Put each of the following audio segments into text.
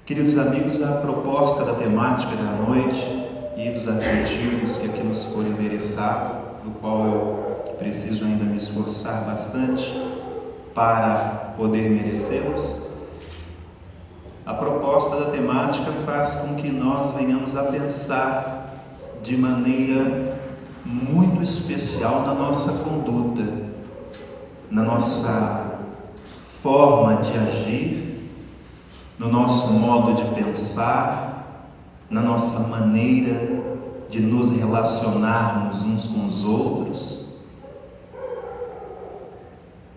Queridos amigos, a proposta da temática da noite e dos adjetivos que aqui nos foram endereçados, do qual eu preciso ainda me esforçar bastante para poder merecê-los, a proposta da temática faz com que nós venhamos a pensar de maneira muito especial na nossa conduta, na nossa forma de agir, no nosso modo de pensar, na nossa maneira de nos relacionarmos uns com os outros.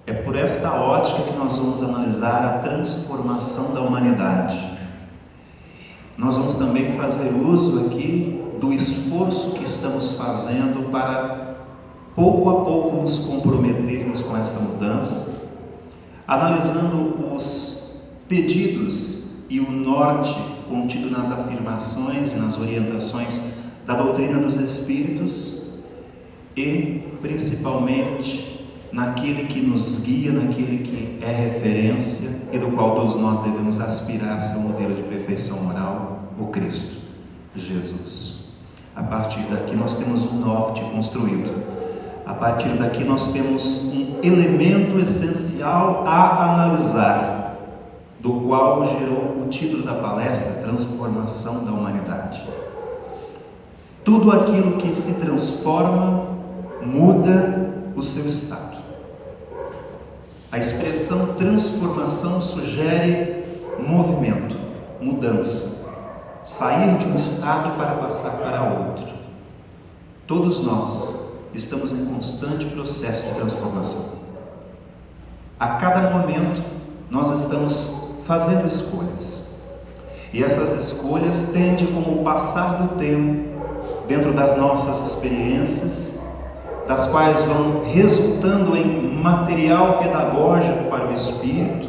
É por esta ótica que nós vamos analisar a transformação da humanidade. Nós vamos também fazer uso aqui do esforço que estamos fazendo para pouco a pouco nos comprometermos com essa mudança, analisando os pedidos e o norte contido nas afirmações e nas orientações da doutrina dos Espíritos e principalmente naquele que nos guia, naquele que é referência e do qual todos nós devemos aspirar a ser um modelo de perfeição moral, o Cristo Jesus. A partir daqui nós temos um norte construído. A partir daqui nós temos um elemento essencial a analisar, do qual gerou o título da palestra, Transformação da Humanidade. Tudo aquilo que se transforma, muda o seu estado. A expressão transformação sugere movimento, mudança, sair de um estado para passar para outro. Todos nós estamos em constante processo de transformação. A cada momento nós estamos fazendo escolhas, e essas escolhas tendem, como o passar do tempo, dentro das nossas experiências, das quais vão resultando em material pedagógico para o espírito,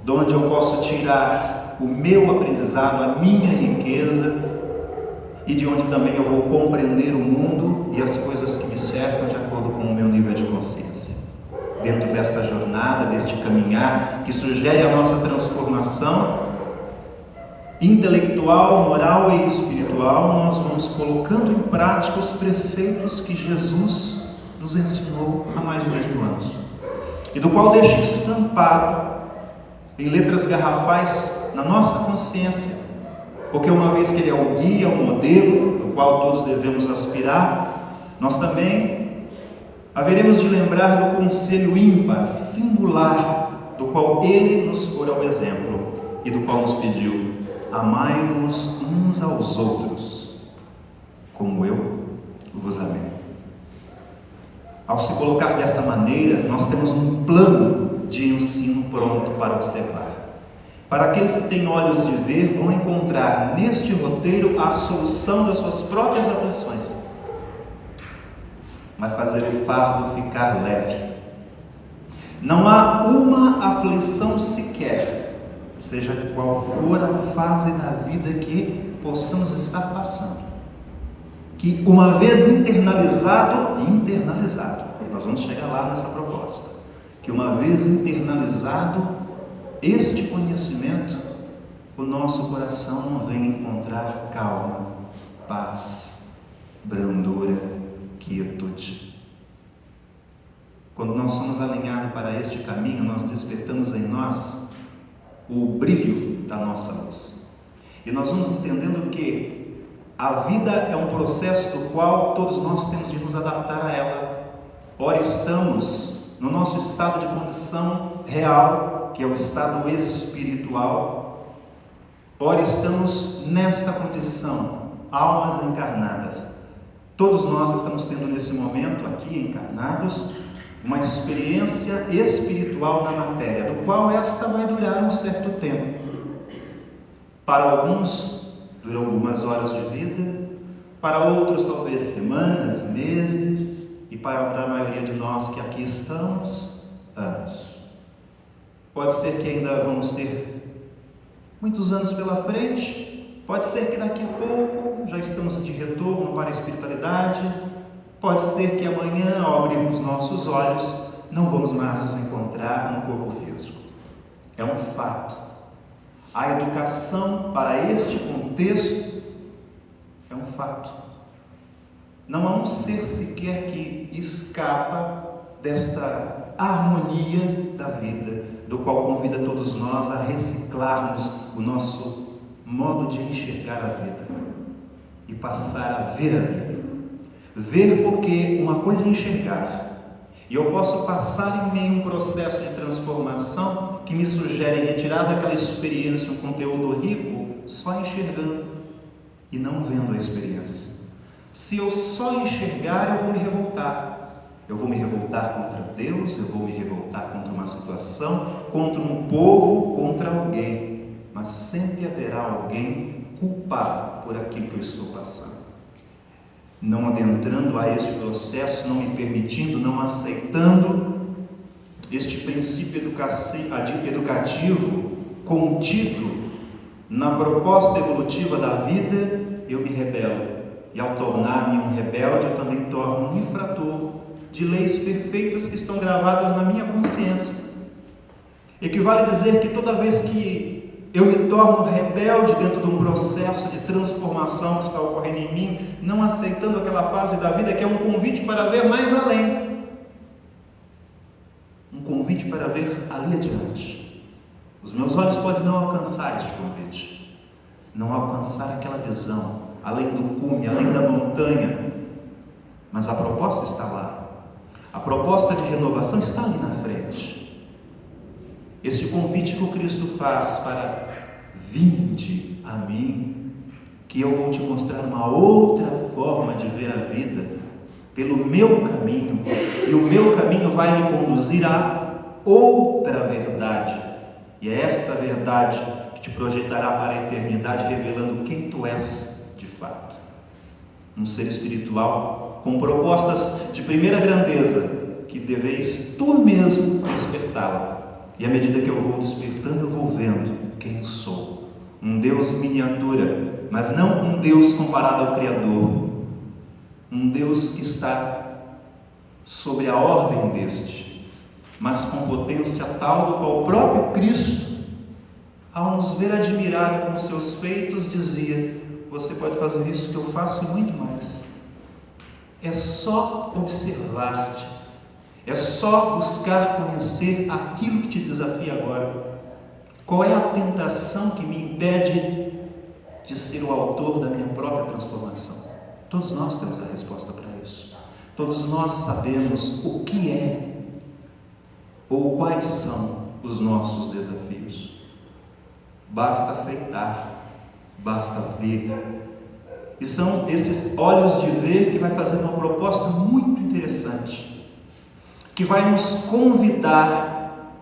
de onde eu posso tirar o meu aprendizado, a minha riqueza, e de onde também eu vou compreender o mundo e as coisas que me cercam de acordo com o meu nível de consciência. Dentro desta jornada, deste caminhar que sugere a nossa transformação intelectual, moral e espiritual, nós vamos colocando em prática os preceitos que Jesus nos ensinou há mais de 2000 anos e do qual deixa estampado em letras garrafais na nossa consciência, porque uma vez que Ele é o guia, o modelo do qual todos devemos aspirar, nós também haveremos de lembrar do conselho ímpar, singular, do qual Ele nos for ao exemplo e do qual nos pediu: amai-vos uns aos outros, como eu vos amei. Ao se colocar dessa maneira, nós temos um plano de ensino pronto para observar. Para aqueles que têm olhos de ver, vão encontrar neste roteiro a solução das suas próprias aflições. Vai fazer o fardo ficar leve. Não há uma aflição sequer, seja qual for a fase da vida que possamos estar passando, que uma vez internalizado, nós vamos chegar lá nessa proposta, que uma vez internalizado este conhecimento, o nosso coração não vem encontrar calma, paz, brandura, quietude. Quando nós somos alinhados para este caminho, nós despertamos em nós o brilho da nossa luz. E nós vamos entendendo que a vida é um processo do qual todos nós temos de nos adaptar a ela. Ora estamos no nosso estado de condição real, que é o estado espiritual. Ora estamos nesta condição, almas encarnadas. Todos nós estamos tendo nesse momento aqui encarnados uma experiência espiritual na matéria, do qual esta vai durar um certo tempo. Para alguns duram algumas horas de vida, para outros talvez semanas, meses, e para a maioria de nós que aqui estamos, anos. Pode ser que ainda vamos ter muitos anos pela frente, pode ser que daqui a pouco já estamos de retorno para a espiritualidade, pode ser que amanhã, ao abrirmos nossos olhos, não vamos mais nos encontrar no corpo físico. É um fato. A educação para este contexto é um fato. Não há um ser sequer que escapa desta harmonia da vida, do qual convida todos nós a reciclarmos o nosso modo de enxergar a vida e passar a ver a vida. Ver, porque uma coisa é enxergar, e eu posso passar em meio a um processo de transformação que me sugere retirar daquela experiência um conteúdo rico só enxergando e não vendo a experiência. Se eu só enxergar, eu vou me revoltar. Eu vou me revoltar contra Deus, eu vou me revoltar contra uma situação, contra um povo, contra alguém. Mas sempre haverá alguém culpado por aquilo que eu estou passando. Não adentrando a este processo, não me permitindo, não aceitando este princípio educativo contido na proposta evolutiva da vida, eu me rebelo. E ao tornar-me um rebelde, eu também torno um infrator de leis perfeitas que estão gravadas na minha consciência. Equivale dizer que toda vez que eu me torno rebelde dentro de um processo de transformação que está ocorrendo em mim, não aceitando aquela fase da vida que é um convite para ver mais além, um convite para ver ali adiante. Os meus olhos podem não alcançar este convite, não alcançar aquela visão, além do cume, além da montanha, mas a proposta está lá. A proposta de renovação está ali na frente. Este convite que o Cristo faz para vinde a mim, que eu vou te mostrar uma outra forma de ver a vida, pelo meu caminho, e o meu caminho vai me conduzir a outra verdade, e é esta verdade que te projetará para a eternidade, revelando quem tu és de fato. Um ser espiritual com propostas de primeira grandeza, que deveis tu mesmo despertá-la. E à medida que eu vou despertando, eu vou vendo quem eu sou. Um Deus em miniatura, mas não um Deus comparado ao Criador. Um Deus que está sobre a ordem deste, mas com potência tal do qual o próprio Cristo, ao nos ver admirado com seus feitos, dizia: você pode fazer isso que eu faço e muito mais. É só observar-te, é só buscar conhecer aquilo que te desafia agora. Qual é a tentação que me impede de ser o autor da minha própria transformação? Todos nós temos a resposta para isso. Todos nós sabemos o que é ou quais são os nossos desafios. Basta aceitar, basta ver. E são estes olhos de ver que vai fazer uma proposta muito interessante, que vai nos convidar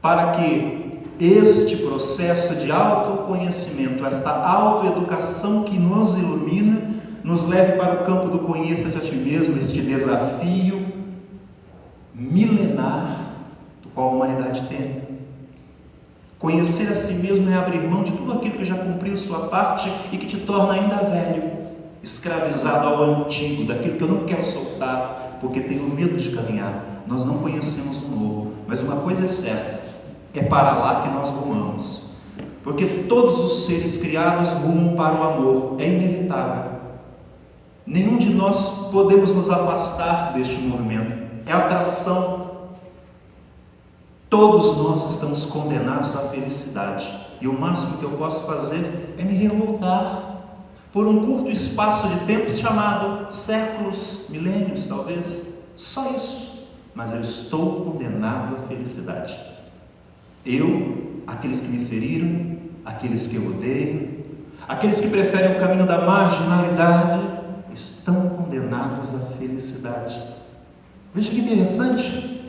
para que este processo de autoconhecimento, esta autoeducação que nos ilumina, nos leve para o campo do conheça-te a ti mesmo, este desafio milenar do qual a humanidade tem. Conhecer a si mesmo é abrir mão de tudo aquilo que já cumpriu sua parte e que te torna ainda velho, escravizado ao antigo, daquilo que eu não quero soltar, porque tenho medo de caminhar. Nós não conhecemos o novo, mas uma coisa é certa, é para lá que nós rumamos, porque todos os seres criados rumam para o amor, é inevitável. Nenhum de nós podemos nos afastar deste movimento, é atração. Todos nós estamos condenados à felicidade, e o máximo que eu posso fazer é me revoltar por um curto espaço de tempo chamado séculos, milênios talvez, só isso, mas eu estou condenado à felicidade. Eu, aqueles que me feriram, aqueles que eu odeio, aqueles que preferem o caminho da marginalidade, estão condenados à felicidade. Veja que interessante.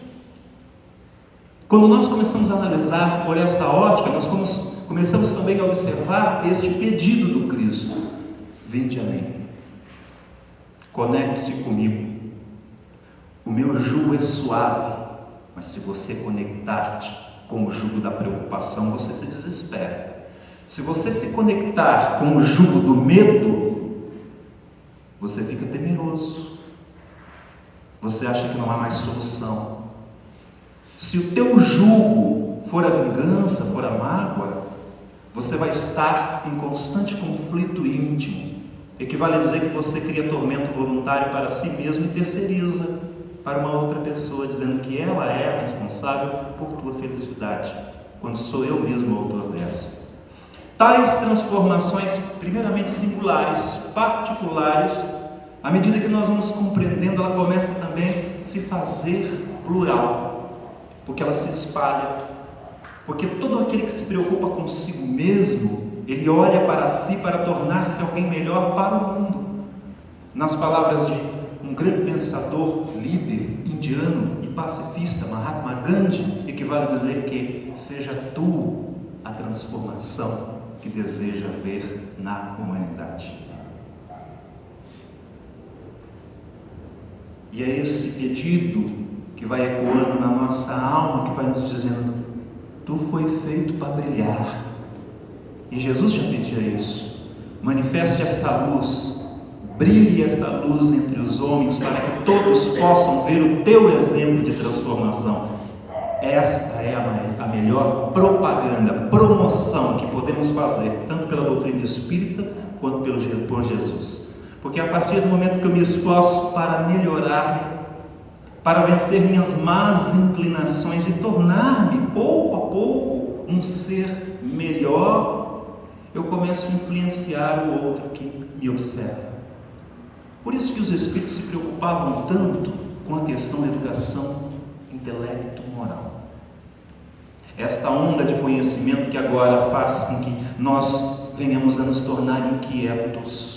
Quando nós começamos a analisar por esta ótica, nós começamos também a observar este pedido do Cristo: vinde a mim, conecte-se comigo, o meu jugo é suave, mas se você conectar-te com o jugo da preocupação, você se desespera. Se você se conectar com o jugo do medo, você fica temeroso, você acha que não há mais solução. Se o teu jugo for a vingança, for a mágoa, você vai estar em constante conflito íntimo. Equivale a dizer que você cria tormento voluntário para si mesmo e terceiriza para uma outra pessoa, dizendo que ela é responsável por tua felicidade, quando sou eu mesmo o autor dessa. Tais transformações, primeiramente singulares, particulares, à medida que nós vamos compreendendo, ela começa também a se fazer plural, porque ela se espalha, porque todo aquele que se preocupa consigo mesmo, ele olha para si para tornar-se alguém melhor para o mundo. Nas palavras de um grande pensador, líder, indiano e pacifista, Mahatma Gandhi, equivale a dizer que seja tu a transformação que deseja ver na humanidade. E é esse pedido que vai ecoando na nossa alma, que vai nos dizendo: tu foi feito para brilhar. E Jesus já pedia isso: manifeste esta luz, brilhe esta luz entre os homens, para que todos possam ver o teu exemplo de transformação. Esta é a melhor propaganda, promoção que podemos fazer, tanto pela doutrina espírita, quanto por Jesus. Porque a partir do momento que eu me esforço para melhorar-me, para vencer minhas más inclinações e tornar-me, pouco a pouco, um ser melhor, eu começo a influenciar o outro que me observa. Por isso que os Espíritos se preocupavam tanto com a questão da educação intelecto-moral. Esta onda de conhecimento que agora faz com que nós venhamos a nos tornar inquietos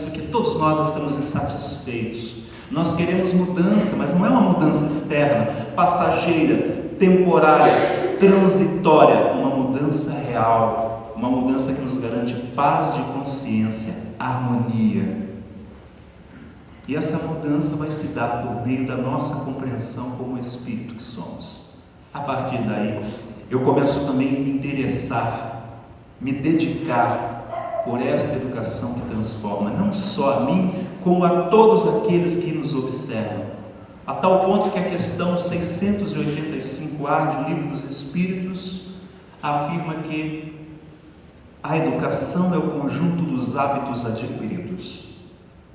porque todos nós estamos insatisfeitos. Nós queremos mudança, mas não é uma mudança externa, passageira, temporária, transitória, uma mudança real, uma mudança que nos garante paz de consciência, harmonia. E essa mudança vai se dar por meio da nossa compreensão como espírito que somos. A partir daí, eu começo também a me interessar, me dedicar por esta educação que transforma, não só a mim, como a todos aqueles que nos observam, a tal ponto que a questão 685A do Livro dos Espíritos afirma que a educação é o conjunto dos hábitos adquiridos.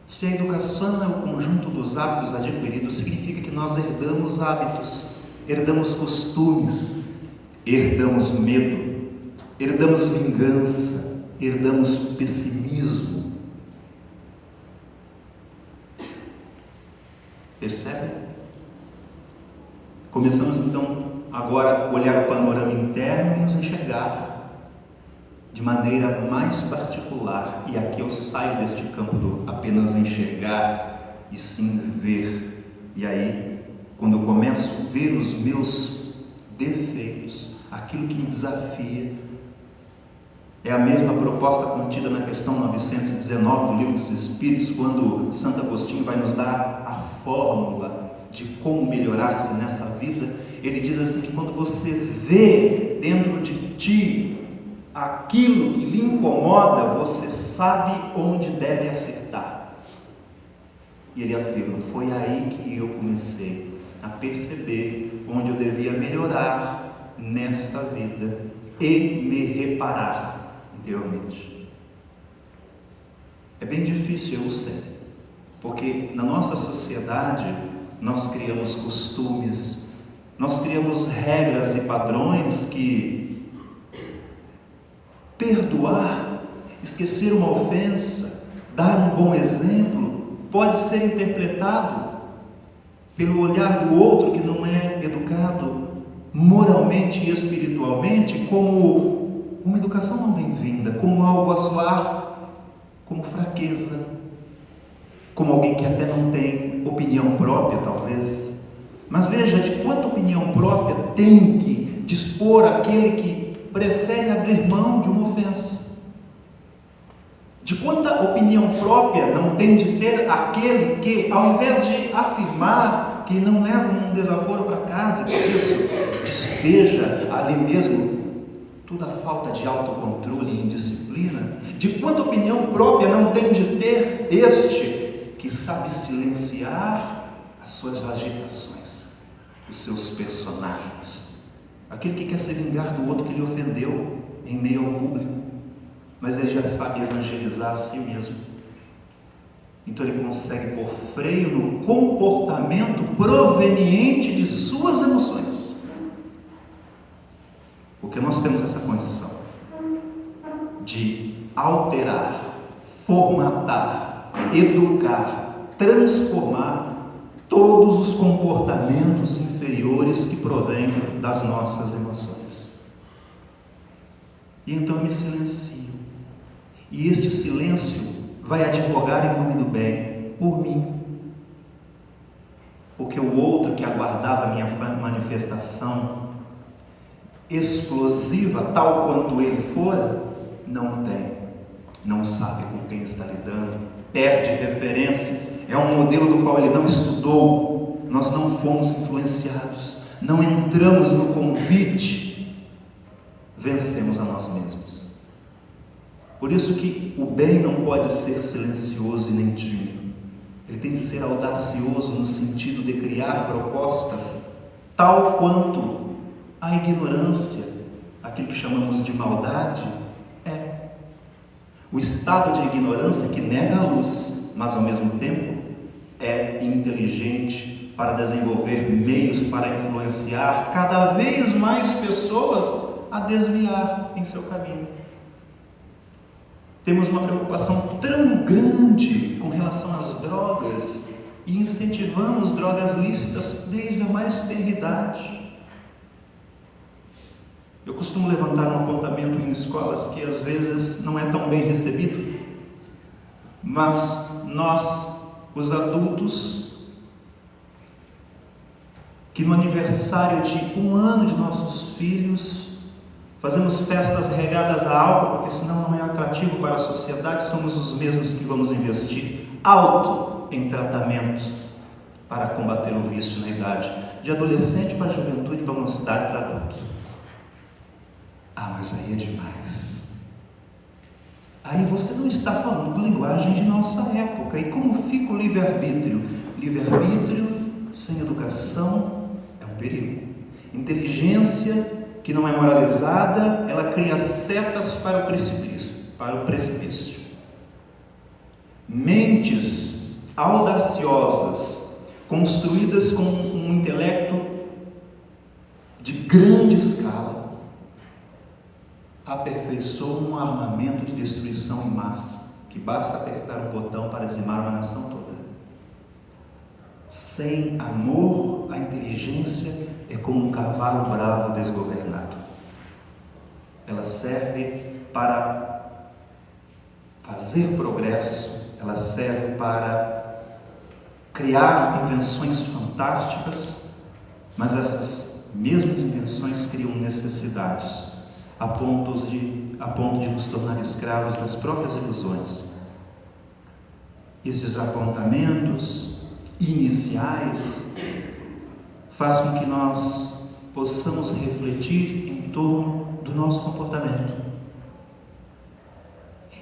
Se a educação é o conjunto dos hábitos adquiridos, significa que nós herdamos hábitos, herdamos costumes, herdamos medo, herdamos vingança, herdamos pessimismo. Percebe? Começamos então agora a olhar o panorama interno e nos enxergar de maneira mais particular. E aqui eu saio deste campo do apenas enxergar e sim ver. E aí, quando eu começo a ver os meus defeitos, aquilo que me desafia, é a mesma proposta contida na questão 919 do Livro dos Espíritos, quando Santo Agostinho vai nos dar a fórmula de como melhorar-se nessa vida. Ele diz assim, que quando você vê dentro de ti aquilo que lhe incomoda, você sabe onde deve acertar. E ele afirma, foi aí que eu comecei a perceber onde eu devia melhorar nesta vida e me reparar interiormente. É bem difícil, eu sei, porque na nossa sociedade nós criamos costumes, nós criamos regras e padrões que perdoar, esquecer uma ofensa, dar um bom exemplo, pode ser interpretado pelo olhar do outro que não é educado moralmente e espiritualmente como uma educação não bem-vinda, como algo a soar como fraqueza, como alguém que até não tem opinião própria, talvez. Mas veja de quanta opinião própria tem que dispor aquele que prefere abrir mão de uma ofensa. De quanta opinião própria não tem de ter aquele que, ao invés de afirmar que não leva um desaforo para casa, por isso despeja ali mesmo toda a falta de autocontrole e indisciplina. De quanta opinião própria não tem de ter este que sabe silenciar as suas agitações, os seus personagens, aquele que quer se vingar do outro que lhe ofendeu, em meio ao público, mas ele já sabe evangelizar a si mesmo. Então ele consegue pôr freio no comportamento proveniente de suas emoções. Porque nós temos essa condição de alterar, formatar, educar, transformar todos os comportamentos inferiores que provêm das nossas emoções. E então eu me silencio. E este silêncio vai advogar em nome do bem, por mim. Porque o outro que aguardava a minha manifestação explosiva, tal quanto ele fora, não tem. Não sabe com quem está lidando, perde referência, é um modelo do qual ele não estudou, nós não fomos influenciados, não entramos no convite, vencemos a nós mesmos. Por isso que o bem não pode ser silencioso e nem tímido. Ele tem que ser audacioso no sentido de criar propostas, tal quanto a ignorância, aquilo que chamamos de maldade, é. O estado de ignorância que nega a luz, mas ao mesmo tempo é inteligente para desenvolver meios para influenciar cada vez mais pessoas a desviar em seu caminho. Temos uma preocupação tão grande com relação às drogas e incentivamos drogas lícitas desde a mais tenra idade. Eu costumo levantar um apontamento em escolas que às vezes não é tão bem recebido, mas nós, os adultos, que no aniversário de 1 ano de nossos filhos fazemos festas regadas a álcool, porque senão não é atrativo para a sociedade, somos os mesmos que vamos investir alto em tratamentos para combater o vício na idade de adolescente para a juventude, para a mocidade, para adulto. Ah, mas aí é demais. Aí você não está falando linguagem de nossa época. E como fica o livre-arbítrio? Livre-arbítrio sem educação é um perigo. Inteligência que não é moralizada, ela cria setas para o precipício. Mentes audaciosas, construídas com um intelecto de grande escala, aperfeiçoam um armamento de destruição em massa, que basta apertar um botão para dizimar uma nação toda. Sem amor, a inteligência é como um cavalo bravo desgovernado. Ela serve para fazer progresso, ela serve para criar invenções fantásticas, mas essas mesmas invenções criam necessidades, a ponto de nos tornar escravos das próprias ilusões. Esses apontamentos iniciais faz com que nós possamos refletir em torno do nosso comportamento.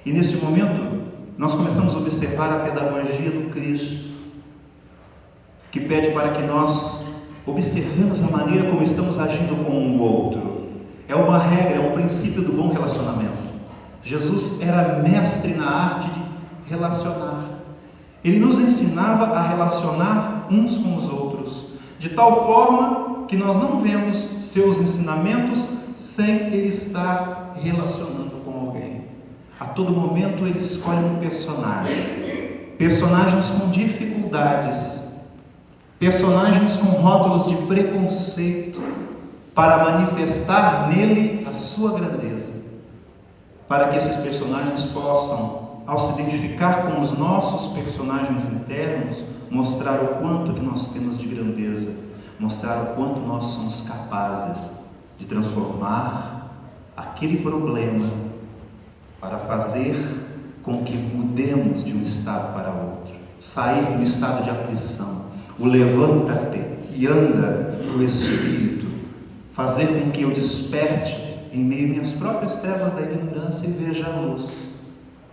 E neste momento, nós começamos a observar a pedagogia do Cristo, que pede para que nós observemos a maneira como estamos agindo com o outro. É uma regra, é um princípio do bom relacionamento. Jesus era mestre na arte de relacionar. Ele nos ensinava a relacionar uns com os outros, de tal forma que nós não vemos seus ensinamentos sem ele estar relacionando com alguém. A todo momento ele escolhe um personagem, personagens com dificuldades, personagens com rótulos de preconceito, para manifestar nele a sua grandeza, para que esses personagens possam, ao se identificar com os nossos personagens internos, mostrar o quanto que nós temos de grandeza, mostrar o quanto nós somos capazes de transformar aquele problema para fazer com que mudemos de um estado para outro, sair do estado de aflição, o levanta-te e anda no Espírito, fazer com que eu desperte em meio às minhas próprias trevas da ignorância e veja a luz,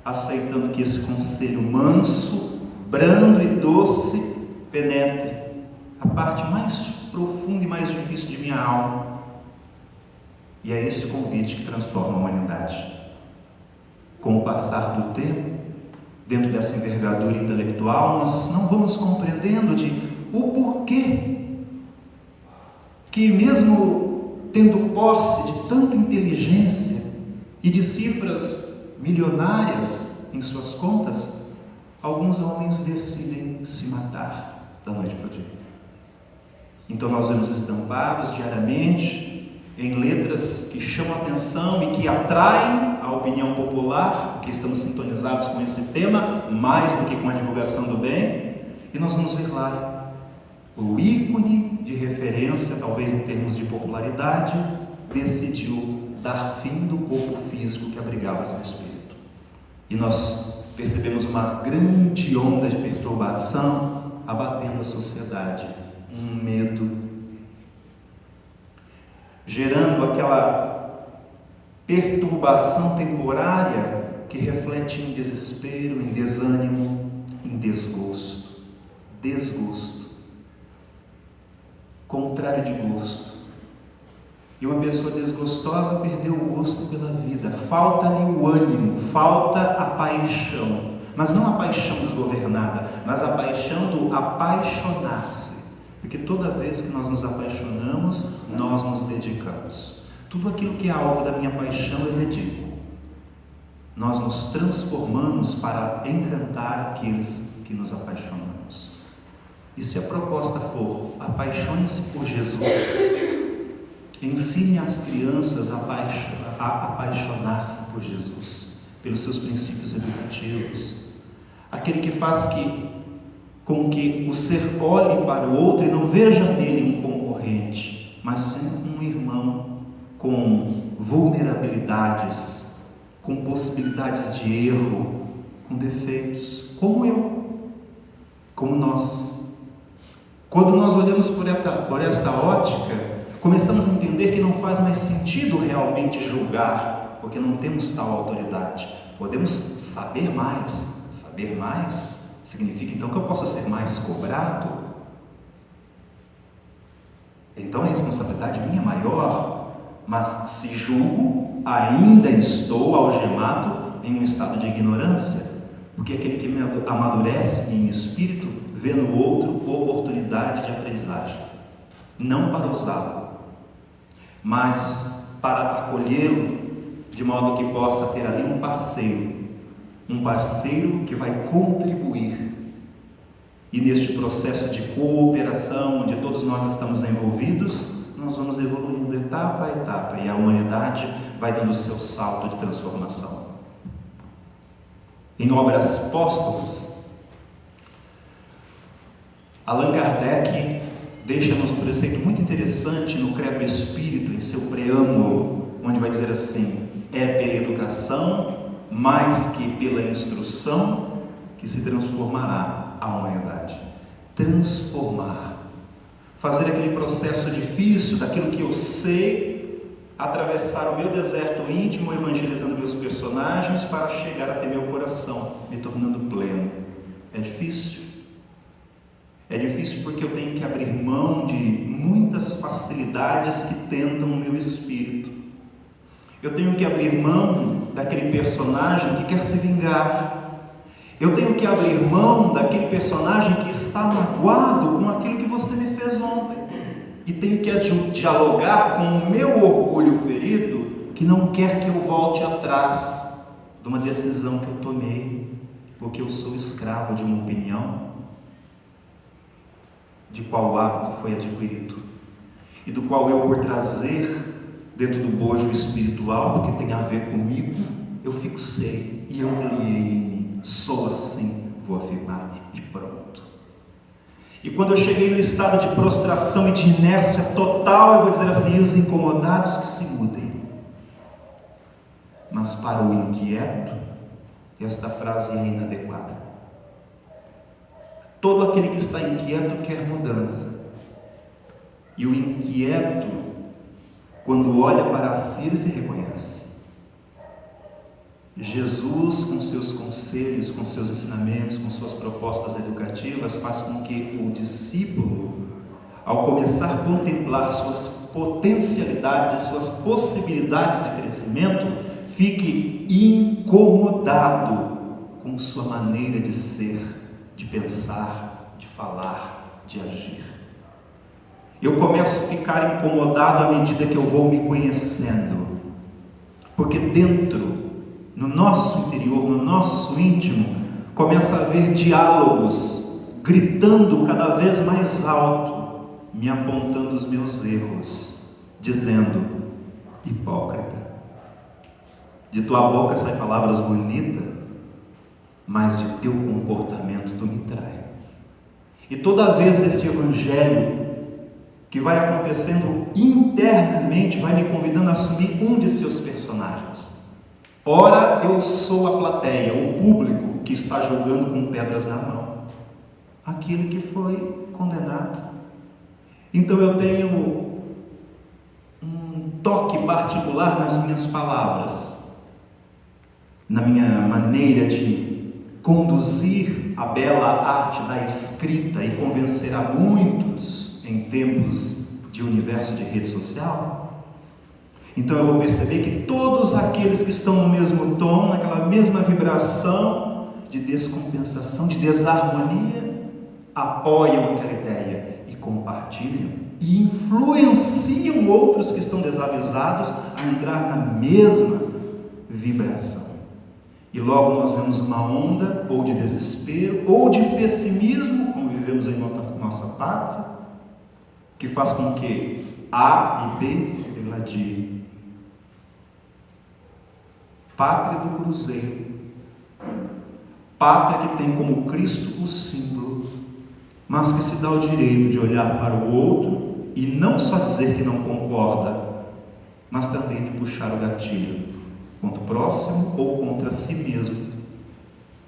aceitando que esse conselho manso, brando e doce penetre a parte mais profunda e mais difícil de minha alma, E é esse convite que transforma a humanidade. Com o passar do tempo, dentro dessa envergadura intelectual, nós não vamos compreendendo o porquê que, mesmo tendo posse de tanta inteligência e de cifras milionárias em suas contas, alguns homens decidem se matar da noite para o dia. Então nós vemos estampados diariamente em letras que chamam a atenção e que atraem a opinião popular, porque estamos sintonizados com esse tema, mais do que com a divulgação do bem, e nós vamos ver lá o ícone de referência, talvez em termos de popularidade, decidiu dar fim do corpo físico que abrigava seu espírito. E nós percebemos uma grande onda de perturbação abatendo a sociedade, um medo, gerando aquela perturbação temporária que reflete em desespero, em desânimo, em desgosto. Desgosto. Contrário de gosto. E uma pessoa desgostosa perdeu o gosto pela vida. Falta-lhe o ânimo, falta a paixão. Mas não a paixão desgovernada, mas a paixão do apaixonar-se. Porque toda vez que nós nos apaixonamos, nós nos dedicamos. Tudo aquilo que é alvo da minha paixão eu dedico. Nós nos transformamos para encantar aqueles que nos apaixonamos. E se a proposta for, apaixone-se por Jesus, ensine as crianças a apaixonar-se por Jesus, pelos seus princípios educativos. Aquele que faz com que o ser olhe para o outro e não veja nele um concorrente, mas sempre um irmão com vulnerabilidades, com possibilidades de erro, com defeitos, como eu, como nós. Quando nós olhamos por esta ótica, começamos a entender que não faz mais sentido realmente julgar, porque não temos tal autoridade. Podemos saber mais. Saber mais significa então que eu possa ser mais cobrado. Então a responsabilidade minha é maior, mas se julgo, ainda estou algemado em um estado de ignorância, porque aquele que me amadurece em espírito vê no outro oportunidade de aprendizagem, não para usá-lo, mas para acolhê-lo, de modo que possa ter ali um parceiro que vai contribuir. E neste processo de cooperação, onde todos nós estamos envolvidos, nós vamos evoluindo etapa a etapa, e a humanidade vai dando o seu salto de transformação. Em obras póstumas, Allan Kardec deixa-nos um preceito muito interessante no Credo Espírito, em seu preâmbulo, onde vai dizer assim: é pela educação, mais que pela instrução, que se transformará a humanidade. Transformar. Fazer aquele processo difícil, daquilo que eu sei, atravessar o meu deserto íntimo, evangelizando meus personagens, para chegar até meu coração, me tornando pleno. É difícil. É difícil porque eu tenho que abrir mão de muitas facilidades que tentam o meu espírito. Eu tenho que abrir mão daquele personagem que quer se vingar. Eu tenho que abrir mão daquele personagem que está magoado com aquilo que você me fez ontem. E tenho que dialogar com o meu orgulho ferido, que não quer que eu volte atrás de uma decisão que eu tomei, porque eu sou escravo de uma opinião, de qual o hábito foi adquirido, e do qual eu, por trazer dentro do bojo espiritual, porque tem a ver comigo, eu fixei e ampliei em mim. Sou assim, vou afirmar, e pronto. E quando eu cheguei no estado de prostração e de inércia total, eu vou dizer assim: e os incomodados que se mudem. Mas para o inquieto, esta frase é inadequada. Todo aquele que está inquieto quer mudança. E o inquieto, quando olha para si, ele se reconhece. Jesus, com seus conselhos, com seus ensinamentos, com suas propostas educativas, faz com que o discípulo, ao começar a contemplar suas potencialidades e suas possibilidades de crescimento, fique incomodado com sua maneira de ser, de pensar, de falar, de agir. Eu começo a ficar incomodado à medida que eu vou me conhecendo, porque dentro, no nosso interior, no nosso íntimo, começa a haver diálogos, gritando cada vez mais alto, me apontando os meus erros, dizendo: hipócrita, de tua boca saem palavras bonitas, mas de teu comportamento tu me trai. E toda vez esse evangelho que vai acontecendo internamente vai me convidando a assumir um de seus personagens. Ora, eu sou a plateia, o público que está jogando com pedras na mão, aquele que foi condenado. Então eu tenho um toque particular nas minhas palavras, na minha maneira de conduzir a bela arte da escrita e convencer a muitos em tempos de universo de rede social. Então eu vou perceber que todos aqueles que estão no mesmo tom, naquela mesma vibração de descompensação, de desarmonia, apoiam aquela ideia e compartilham e influenciam outros que estão desavisados a entrar na mesma vibração. E logo nós vemos uma onda ou de desespero ou de pessimismo, como vivemos em nossa pátria, que faz com que A e B se deladiem. Pátria do cruzeiro, pátria que tem como Cristo o símbolo, mas que se dá o direito de olhar para o outro e não só dizer que não concorda, mas também de puxar o gatilho contra o próximo ou contra si mesmo,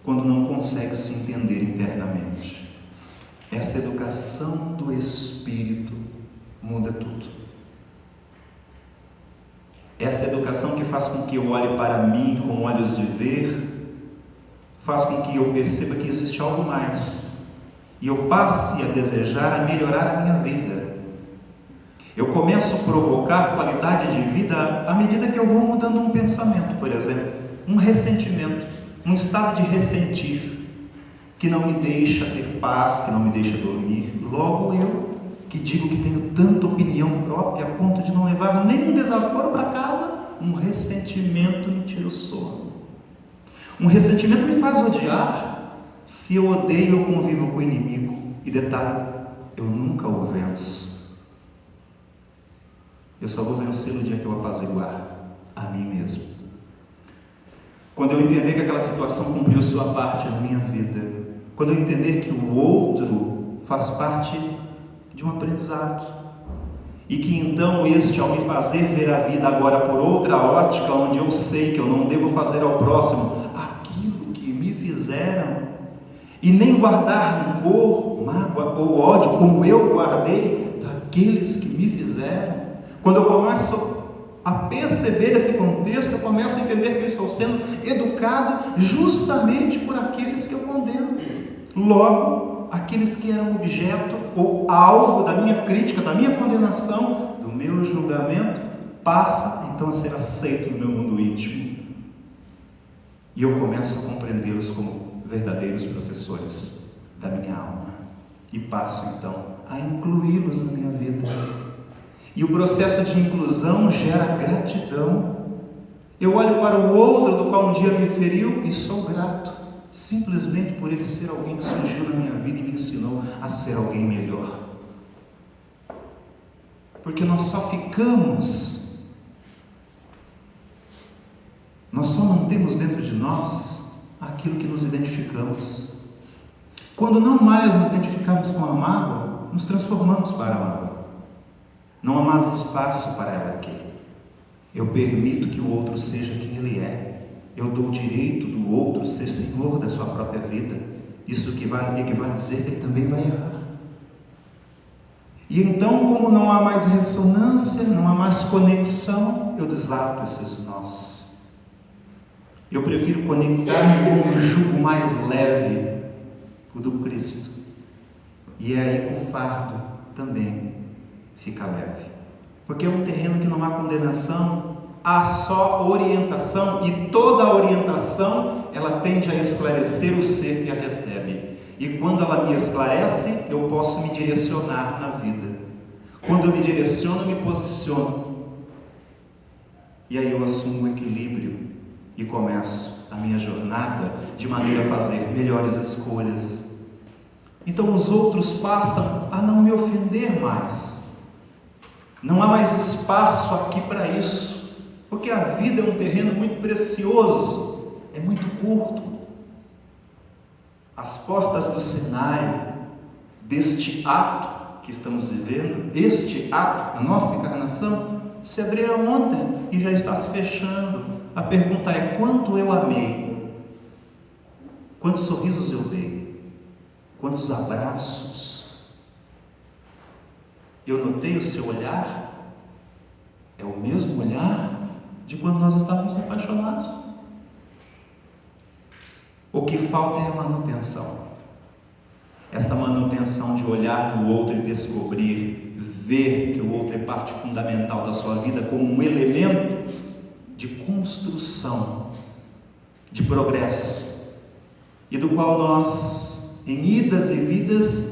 quando não consegue se entender internamente. Esta educação do Espírito muda tudo. Esta educação que faz com que eu olhe para mim com olhos de ver, faz com que eu perceba que existe algo mais, e eu passe a desejar a melhorar a minha vida. Eu começo a provocar qualidade de vida à medida que eu vou mudando um pensamento, por exemplo, um ressentimento, um estado de ressentir, que não me deixa ter paz, que não me deixa dormir. Logo eu, que digo que tenho tanta opinião própria a ponto de não levar nenhum desaforo para casa, um ressentimento me tira o sono. Um ressentimento me faz odiar. Se eu odeio, eu convivo com o inimigo. E detalhe, eu nunca o venço. Eu só vou vencer no dia que eu apaziguar a mim mesmo. Quando eu entender que aquela situação cumpriu sua parte na minha vida, quando eu entender que o outro faz parte de um aprendizado, e que então este, ao me fazer ver a vida agora por outra ótica, onde eu sei que eu não devo fazer ao próximo aquilo que me fizeram, e nem guardar rancor, mágoa ou ódio como eu guardei daqueles que me fizeram, quando eu começo a perceber esse contexto, eu começo a entender que eu estou sendo educado justamente por aqueles que eu condeno. Logo, aqueles que eram objeto ou alvo da minha crítica, da minha condenação, do meu julgamento, passa então a ser aceito no meu mundo íntimo. E eu começo a compreendê-los como verdadeiros professores da minha alma. E passo então a incluí-los na minha vida. E o processo de inclusão gera gratidão. Eu olho para o outro do qual um dia me feriu e sou grato, simplesmente por ele ser alguém que surgiu na minha vida e me ensinou a ser alguém melhor. Porque nós só mantemos dentro de nós aquilo que nos identificamos. Quando não mais nos identificamos com a mágoa, nos transformamos para a mágoa. Não há mais espaço para ela aqui. Eu permito que o outro seja quem ele é. Eu dou o direito do outro ser senhor da sua própria vida. Isso equivale a dizer que ele também vai errar. E então, como não há mais ressonância, não há mais conexão, eu desato esses nós. Eu prefiro conectar-me com um jugo mais leve, o do Cristo. E é aí que o fardo também fica leve. Porque é um terreno que não há condenação, há só orientação, e toda a orientação ela tende a esclarecer o ser que a recebe. E quando ela me esclarece, eu posso me direcionar na vida. Quando eu me direciono, eu me posiciono. E aí eu assumo o equilíbrio e começo a minha jornada de maneira a fazer melhores escolhas. Então os outros passam a não me ofender mais. Não há mais espaço aqui para isso, porque a vida é um terreno muito precioso, é muito curto. As portas do cenário deste ato que estamos vivendo, este ato, a nossa encarnação, se abriram ontem e já está se fechando. A pergunta é: quanto eu amei? Quantos sorrisos eu dei? Quantos abraços? Eu notei o seu olhar? É o mesmo olhar de quando nós estávamos apaixonados? O que falta é a manutenção. Essa manutenção de olhar no outro e descobrir, ver que o outro é parte fundamental da sua vida como um elemento de construção, de progresso, e do qual nós, em idas e vindas,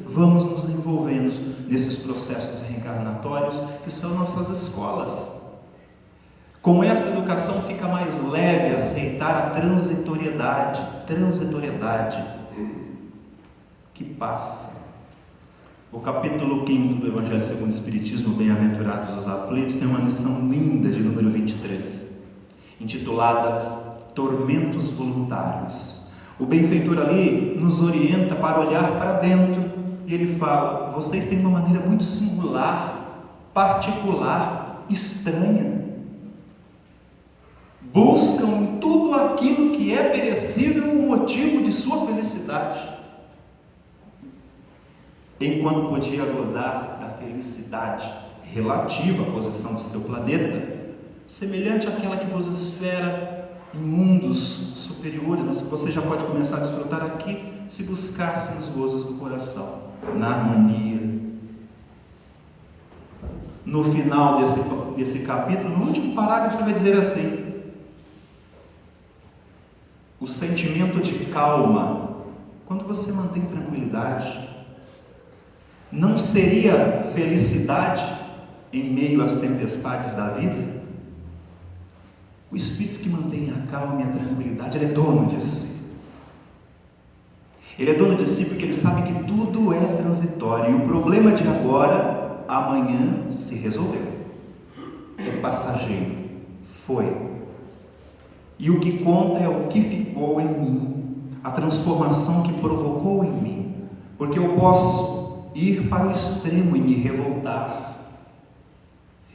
vamos nos envolvendo nesses processos reencarnatórios que são nossas escolas. Com esta educação fica mais leve aceitar a transitoriedade que passa. O capítulo 5 do Evangelho segundo o Espiritismo, Bem-aventurados os aflitos, tem uma lição linda de número 23, intitulada Tormentos Voluntários. O benfeitor ali nos orienta para olhar para dentro, e ele fala: vocês têm uma maneira muito singular, particular, estranha. Buscam em tudo aquilo que é perecível o motivo de sua felicidade, enquanto podia gozar da felicidade relativa à posição do seu planeta, semelhante àquela que vos espera em mundos superiores, mas que você já pode começar a desfrutar aqui, se buscasse nos gozos do coração, na harmonia. No final desse capítulo, no último parágrafo, ele vai dizer assim: o sentimento de calma, quando você mantém tranquilidade, não seria felicidade em meio às tempestades da vida? O espírito que mantém a calma e a tranquilidade, ele é dono de si. Ele é dono de si porque ele sabe que tudo é transitório, e o problema de agora, amanhã se resolveu. É passageiro, foi. E o que conta é o que ficou em mim, a transformação que provocou em mim, porque eu posso ir para o extremo e me revoltar.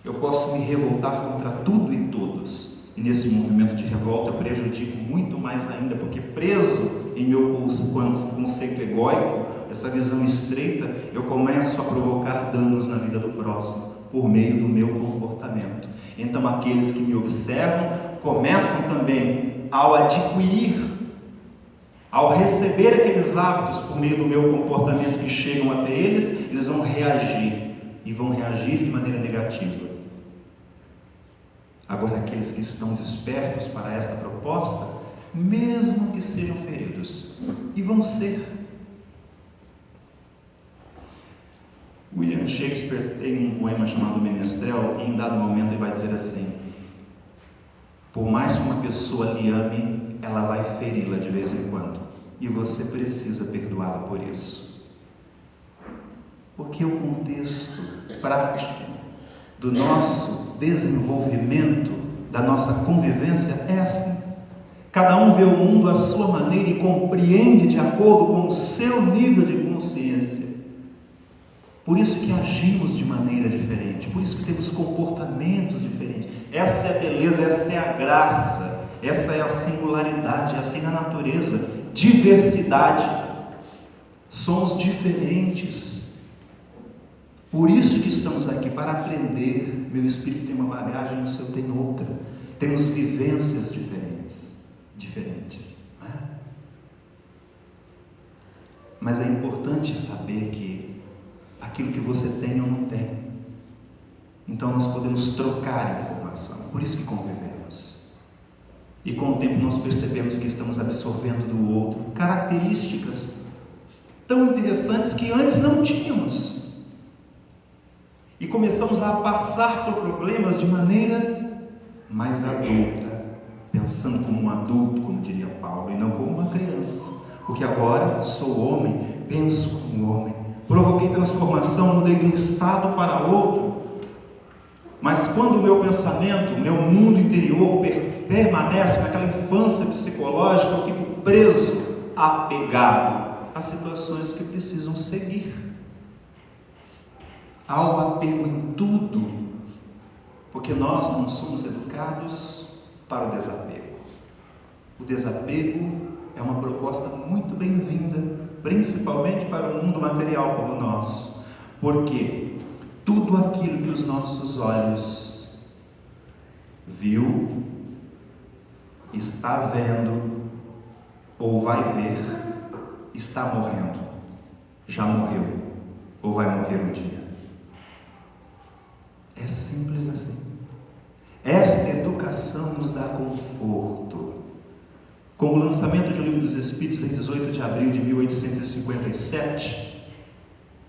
Eu posso me revoltar contra tudo e todos, e nesse movimento de revolta eu prejudico muito mais ainda, porque preso em meu conceito egóico, essa visão estreita, eu começo a provocar danos na vida do próximo, por meio do meu comportamento. Então aqueles que me observam começam também, ao adquirir, ao receber aqueles hábitos por meio do meu comportamento que chegam até eles, eles vão reagir, e vão reagir de maneira negativa. Agora, aqueles que estão despertos para esta proposta, mesmo que sejam feridos, e vão ser. William Shakespeare tem um poema chamado Menestrel, e em dado momento ele vai dizer assim: por mais que uma pessoa lhe ame, ela vai feri-la de vez em quando, e você precisa perdoá-la por isso. Porque o contexto prático do nosso desenvolvimento, da nossa convivência é assim. Cada um vê o mundo à sua maneira e compreende de acordo com o seu nível de consciência. Por isso que agimos de maneira diferente, por isso que temos comportamentos diferentes. Essa é a beleza, essa é a graça, essa é a singularidade, essa é a natureza, diversidade. Somos diferentes. Por isso que estamos aqui, para aprender. Meu espírito tem uma bagagem, o seu tem outra. Temos vivências diferentes. Né? Mas é importante saber que aquilo que você tem eu não tenho. Então nós podemos trocar informação, por isso que convivemos. E com o tempo nós percebemos que estamos absorvendo do outro características tão interessantes que antes não tínhamos. E começamos a passar por problemas de maneira mais adulta, pensando como um adulto, como diria Paulo, e não como uma criança. Porque agora sou homem, penso como homem, provoquei transformação, mudei de um estado para outro. Mas quando o meu pensamento, o meu mundo interior permanece naquela infância psicológica, eu fico preso, apegado a situações que precisam seguir. Há um apego em tudo, porque nós não somos educados para o desapego. O desapego é uma proposta muito bem-vinda, principalmente para um mundo material como o nosso, porque tudo aquilo que os nossos olhos viu, está vendo ou vai ver, está morrendo, já morreu ou vai morrer um dia. É simples assim. Esta educação nos dá conforto. Com o lançamento de O Livro dos Espíritos em 18 de abril de 1857,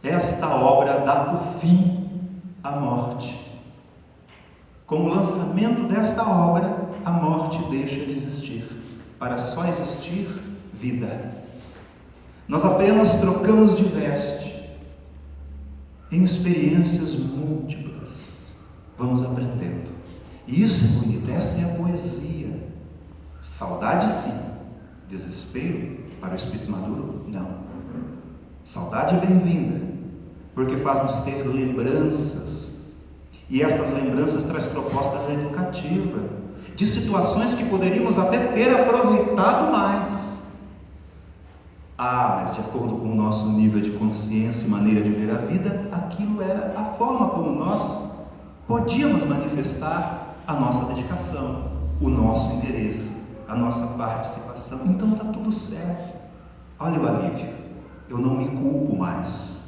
esta obra dá por fim à morte. Com o lançamento desta obra, a morte deixa de existir, para só existir vida. Nós apenas trocamos de veste em experiências múltiplas. Vamos aprendendo. E isso é bonito, essa é a poesia. Saudade sim, desespero para o espírito maduro, não. Saudade é bem-vinda, porque faz-nos ter lembranças, e estas lembranças traz propostas educativas, de situações que poderíamos até ter aproveitado mais. Mas de acordo com o nosso nível de consciência e maneira de ver a vida, aquilo era a forma como nós podíamos manifestar a nossa dedicação, o nosso interesse, a nossa participação. Então está tudo certo. Olha o alívio, eu não me culpo mais.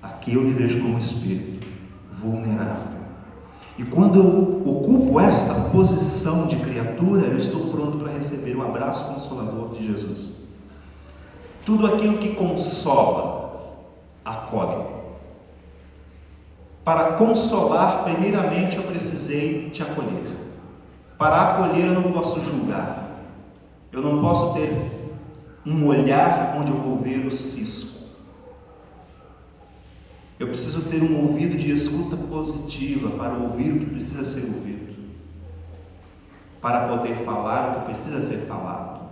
Aqui eu me vejo como um espírito vulnerável, e quando eu ocupo esta posição de criatura, eu estou pronto para receber o abraço consolador de Jesus. Tudo aquilo que consola, acolhe. Para consolar, primeiramente eu precisei te acolher. Para acolher eu não posso julgar. Eu não posso ter um olhar onde eu vou ver o cisco. Eu preciso ter um ouvido de escuta positiva para ouvir o que precisa ser ouvido, para poder falar o que precisa ser falado.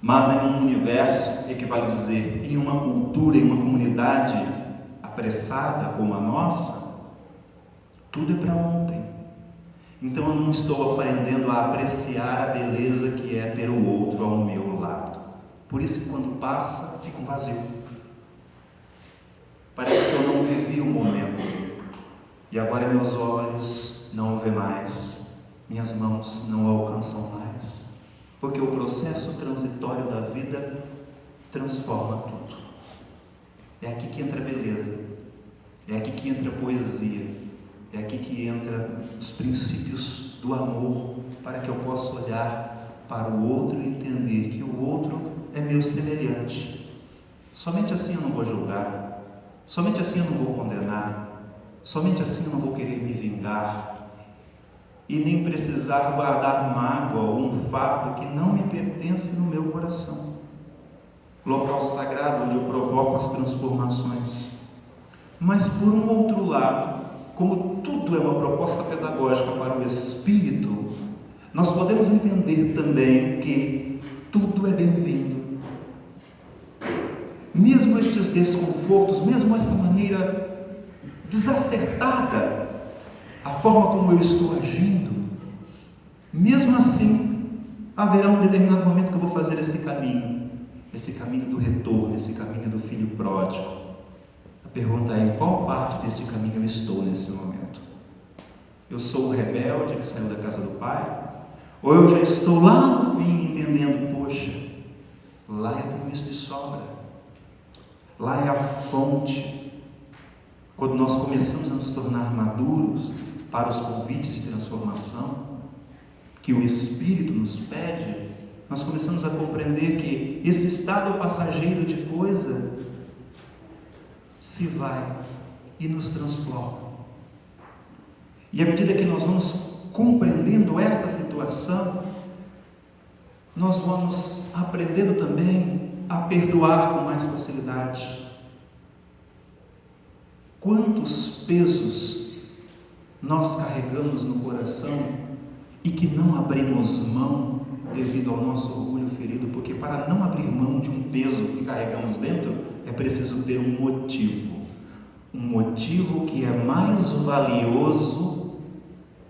Mas em um universo, equivale dizer, em uma cultura, em uma comunidade apressada como a nossa, tudo é para ontem. Então eu não estou aprendendo a apreciar a beleza que é ter o outro ao meu lado. Por isso que quando passa, fica um vazio. Parece que eu não vivi o momento, e agora meus olhos não o vê mais, minhas mãos não o alcançam mais, porque o processo transitório da vida transforma tudo. É aqui que entra a beleza, é aqui que entra a poesia, é aqui que entra os princípios do amor, para que eu possa olhar para o outro e entender que o outro é meu semelhante. Somente assim eu não vou julgar, somente assim eu não vou condenar, somente assim eu não vou querer me vingar, e nem precisar guardar mágoa ou um fardo que não me pertence no meu coração, local sagrado onde eu provoco as transformações. Mas por um outro lado, como tudo é uma proposta pedagógica para o espírito, nós podemos entender também que tudo é bem-vindo. Mesmo estes desconfortos, mesmo essa maneira desacertada, a forma como eu estou agindo, mesmo assim, haverá um determinado momento que eu vou fazer esse caminho do retorno, esse caminho do filho pródigo. A pergunta é: em qual parte desse caminho eu estou nesse momento? Eu sou o rebelde que saiu da casa do pai? Ou eu já estou lá no fim entendendo, poxa, lá eu tenho isso de sobra, lá é a fonte, quando nós começamos a nos tornar maduros para os convites de transformação que o Espírito nos pede, nós começamos a compreender que esse estado passageiro de coisa se vai e nos transforma. E à medida que nós vamos compreendendo esta situação, nós vamos aprendendo também a perdoar com mais facilidade. Quantos pesos nós carregamos no coração e que não abrimos mão devido ao nosso orgulho ferido, porque para não abrir mão de um peso que carregamos dentro, é preciso ter um motivo que é mais valioso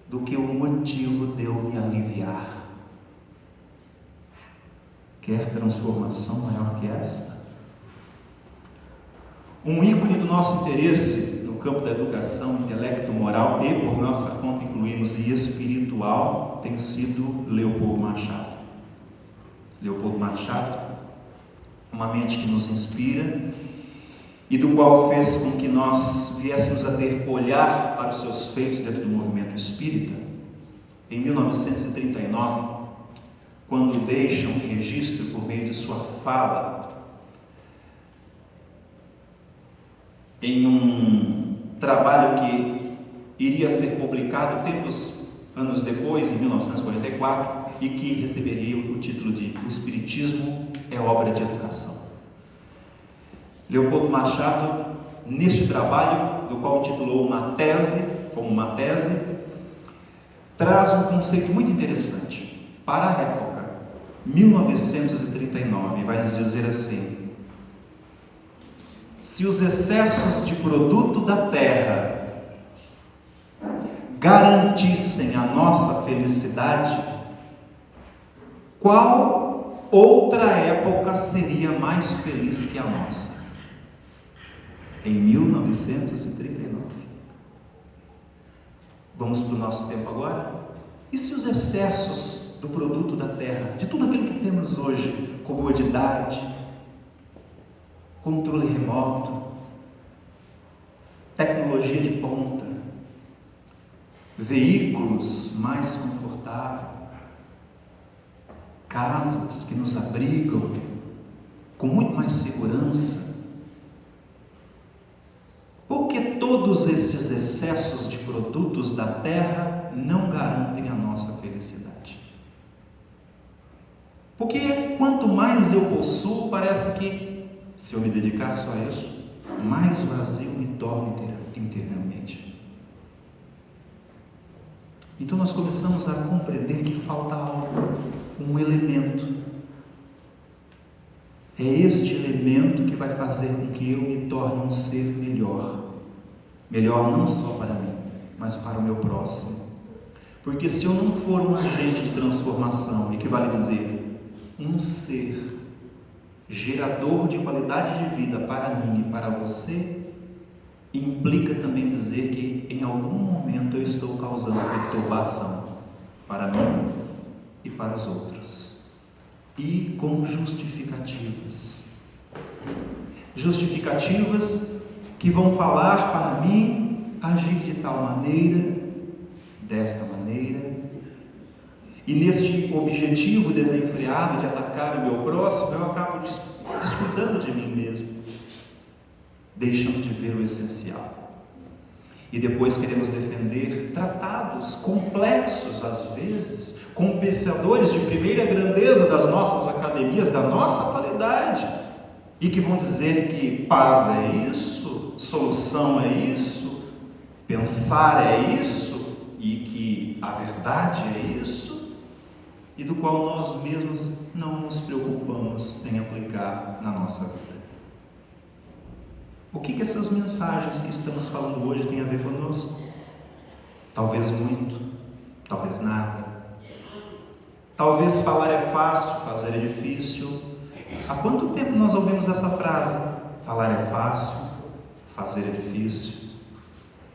do que o motivo de eu me aliviar. Quer transformação maior que esta? Um ícone do nosso interesse no campo da educação, intelecto, moral e, por nossa conta, incluímos e espiritual, tem sido Leopoldo Machado. Leopoldo Machado, uma mente que nos inspira e do qual fez com que nós viéssemos a ter olhar para os seus feitos dentro do movimento espírita. Em 1939, quando deixa um registro por meio de sua fala em um trabalho que iria ser publicado anos depois, em 1944, e que receberia o título de O Espiritismo é Obra de Educação. Leopoldo Machado, neste trabalho, do qual intitulou como uma tese, traz um conceito muito interessante para a época, 1939, vai nos dizer assim: se os excessos de produto da terra garantissem a nossa felicidade, qual outra época seria mais feliz que a nossa? Em 1939. Vamos para o nosso tempo agora? E se os excessos do produto da terra, de tudo aquilo que temos hoje, comodidade, controle remoto, tecnologia de ponta, veículos mais confortáveis, casas que nos abrigam com muito mais segurança, porque todos estes excessos de produtos da terra não garantem a nossa felicidade. Porque quanto mais eu possuo, parece que, se eu me dedicar só a isso, mais vazio me torno interiormente. Então nós começamos a compreender que falta algo, um elemento. É este elemento que vai fazer com que eu me torne um ser melhor. Melhor não só para mim, mas para o meu próximo. Porque se eu não for um agente de transformação, equivale a dizer, um ser gerador de qualidade de vida para mim e para você, implica também dizer que em algum momento eu estou causando perturbação para mim e para os outros. E com justificativas que vão falar para mim agir de tal maneira, desta maneira, e neste objetivo desenfreado de atacar o meu próximo, eu acabo descuidando de mim mesmo, deixando de ver o essencial. E depois queremos defender tratados complexos, às vezes, com pensadores de primeira grandeza das nossas academias, da nossa qualidade, e que vão dizer que paz é isso, solução é isso, pensar é isso, e que a verdade é isso, e do qual nós mesmos não nos preocupamos em aplicar na nossa vida. O que essas mensagens que estamos falando hoje têm a ver conosco? Talvez muito, talvez nada. Talvez falar é fácil, fazer é difícil. Há quanto tempo nós ouvimos essa frase? Falar é fácil, fazer é difícil.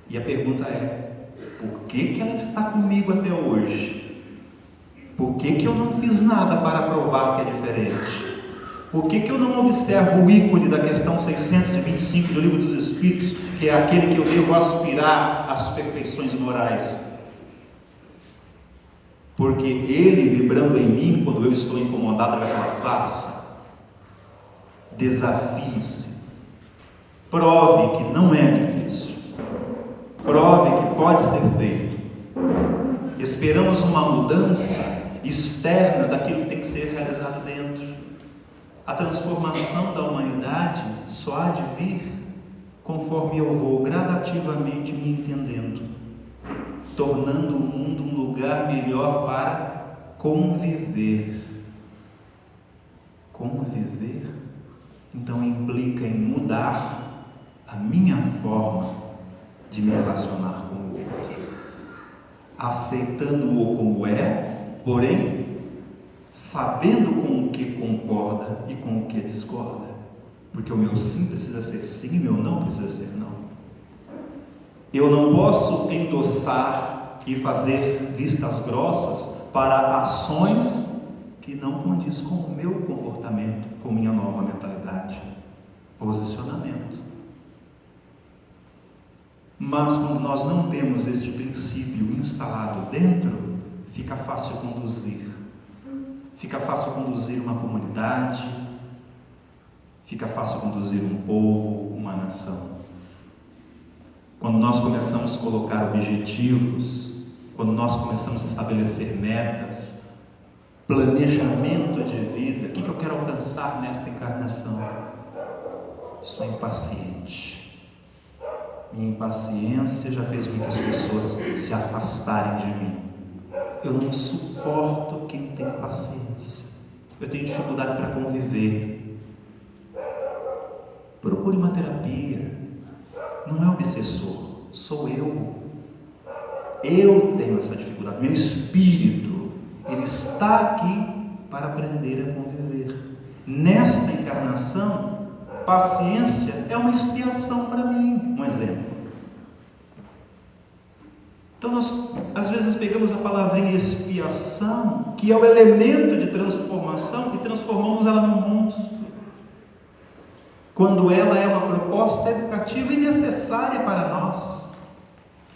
E a pergunta é, por que ela está comigo até hoje? Por que eu não fiz nada para provar que é diferente? Por que eu não observo o ícone da questão 625 do Livro dos Espíritos, que é aquele que eu devo aspirar às perfeições morais? Porque ele, vibrando em mim, quando eu estou incomodado, ele vai falar: faça, desafie-se, prove que não é difícil, prove que pode ser feito. Esperamos uma mudança externa daquilo que tem que ser realizado dentro. A transformação da humanidade só há de vir conforme eu vou gradativamente me entendendo, tornando o mundo um lugar melhor para conviver. Conviver, então, implica em mudar a minha forma de me relacionar com o outro, aceitando-o como é, porém sabendo com o que concorda e com o que discorda, porque o meu sim precisa ser sim e o meu não precisa ser não. Eu não posso endossar e fazer vistas grossas para ações que não condiz com o meu comportamento, com minha nova mentalidade, posicionamento. Mas quando nós não temos este princípio instalado dentro, fica fácil conduzir. Fica fácil conduzir uma comunidade, fica fácil conduzir um povo, uma nação. Quando nós começamos a colocar objetivos, quando nós começamos a estabelecer metas, planejamento de vida, o que eu quero alcançar nesta encarnação? Sou impaciente. Minha impaciência já fez muitas pessoas se afastarem de mim. Eu não suporto quem tem paciência. Eu tenho dificuldade para conviver. Procure uma terapia. Não é obsessor, sou eu. Eu tenho essa dificuldade. Meu espírito, ele está aqui para aprender a conviver. Nesta encarnação, paciência é uma expiação para mim. Um exemplo. Então nós, às vezes, pegamos a palavrinha expiação, que é o elemento de transformação, e transformamos ela num monstro, quando ela é uma proposta educativa e necessária para nós.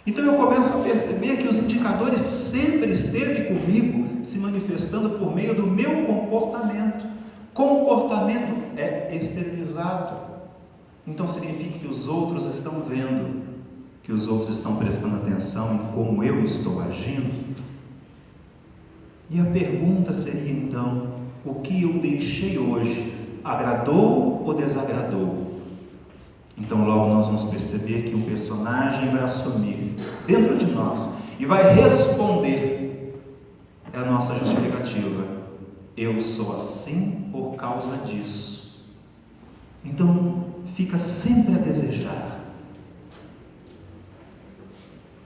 Então eu começo a perceber que os indicadores sempre esteve comigo, se manifestando por meio do meu comportamento. Comportamento é exteriorizado, então significa que os outros estão vendo, que os outros estão prestando atenção em como eu estou agindo. E a pergunta seria então: o que eu deixei hoje agradou ou desagradou? Então logo nós vamos perceber que um personagem vai assumir dentro de nós e vai responder a nossa justificativa: eu sou assim por causa disso. Então fica sempre a desejar.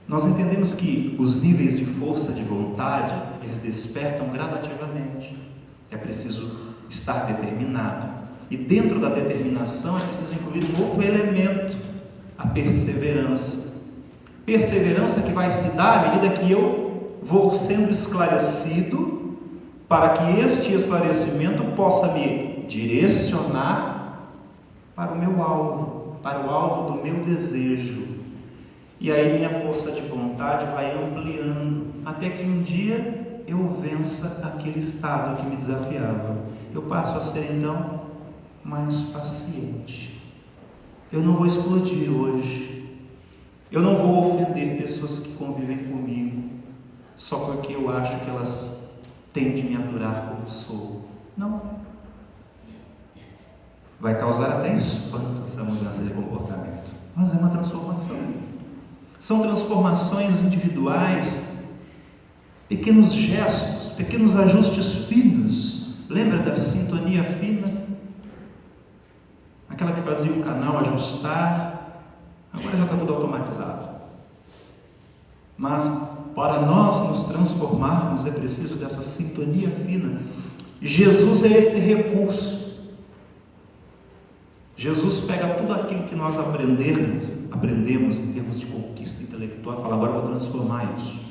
Nós entendemos que os níveis de força de vontade, eles despertam gradativamente. É preciso estar determinado. E dentro da determinação é preciso incluir um outro elemento, a perseverança. Perseverança que vai se dar à medida que eu vou sendo esclarecido, para que este esclarecimento possa me direcionar para o meu alvo, para o alvo do meu desejo. E aí minha força de vontade vai ampliando, até que um dia eu vença aquele estado que me desafiava. Eu passo a ser então mais paciente. Eu não vou explodir hoje. Eu não vou ofender pessoas que convivem comigo, só porque eu acho que elas têm de me aturar como sou. Não. Vai causar até espanto essa mudança de comportamento, mas é uma transformação. São transformações individuais, pequenos gestos, pequenos ajustes finos. Lembra da sintonia fina? Aquela que fazia o canal ajustar, agora já está tudo automatizado. Mas para nós nos transformarmos é preciso dessa sintonia fina. Jesus é esse recurso. Jesus pega tudo aquilo que nós aprendemos em termos de conquista intelectual e fala: agora eu vou transformar isso.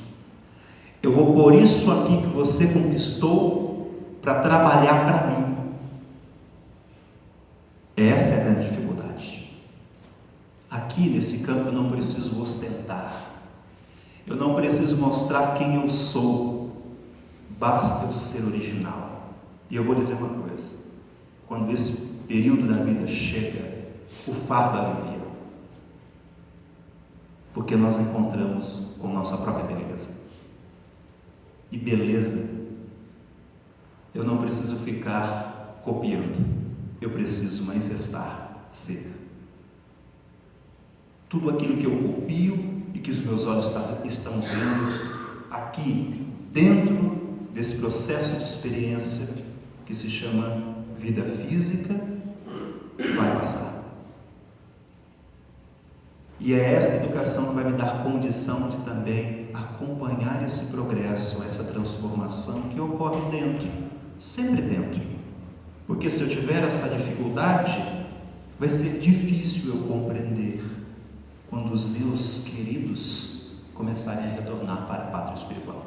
Eu vou pôr isso aqui que você conquistou para trabalhar para mim. Essa é a grande dificuldade. Aqui nesse campo eu não preciso ostentar, eu não preciso mostrar quem eu sou, basta eu ser original. E eu vou dizer uma coisa: quando esse período da vida chega, o fardo alivia, porque nós encontramos com nossa própria beleza. E beleza, eu não preciso ficar copiando, eu preciso manifestar, ser. Tudo aquilo que eu copio e que os meus olhos estão vendo aqui, dentro desse processo de experiência que se chama vida física, vai passar. E é esta educação que vai me dar condição de também acompanhar esse progresso, essa transformação que ocorre dentro, sempre dentro. Porque se eu tiver essa dificuldade, vai ser difícil eu compreender quando os meus queridos começarem a retornar para a pátria espiritual.